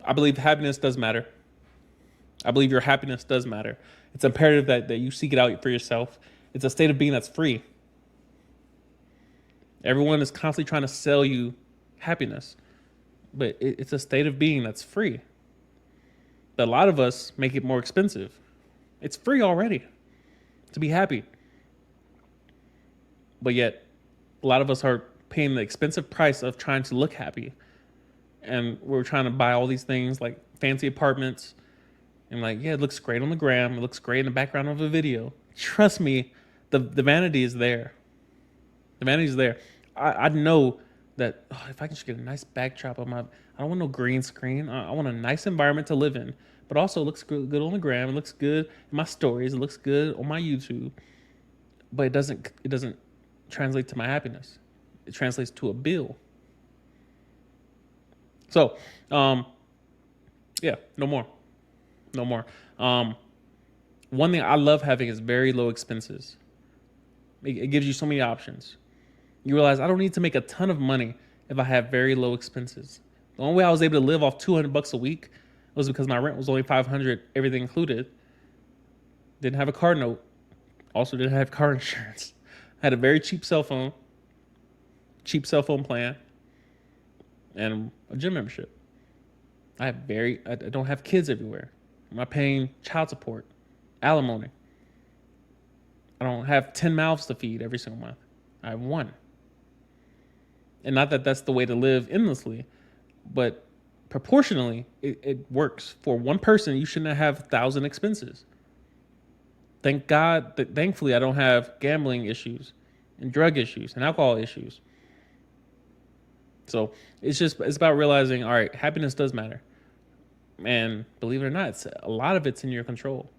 I believe happiness does matter. I believe your happiness does matter. It's imperative that you seek it out for yourself. It's a state of being that's free. Everyone is constantly trying to sell you happiness, but it's a state of being that's free. But a lot of us make it more expensive. It's free already to be happy, but yet a lot of us are paying the expensive price of trying to look happy, and we're trying to buy all these things like fancy apartments, and like, yeah, it looks great on the gram, it looks great in the background of a video. Trust me, the vanity is there. The vanity is there. I know that, oh, if I can just get a nice backdrop of my, I don't want no green screen. I want a nice environment to live in, but also it looks good on the gram. It looks good in my stories. It looks good on my YouTube, but it doesn't translate to my happiness. It translates to a bill. So, um, yeah, no more, no more. Um, One thing I love having is very low expenses. It gives you so many options. You realize I don't need to make a ton of money if I have very low expenses. The only way I was able to live off $200 a week was because my rent was only 500, everything included. Didn't have a car note. Also didn't have car insurance. I had a very cheap cell phone plan, and a gym membership. I don't have kids everywhere. I'm not paying child support, alimony. I don't have 10 mouths to feed every single month. I have one. And not that that's the way to live endlessly, but proportionally, it works. For one person, you shouldn't have 1,000 expenses. Thank God that thankfully I don't have gambling issues and drug issues and alcohol issues. So it's about realizing, all right, happiness does matter. And believe it or not, a lot of it's in your control.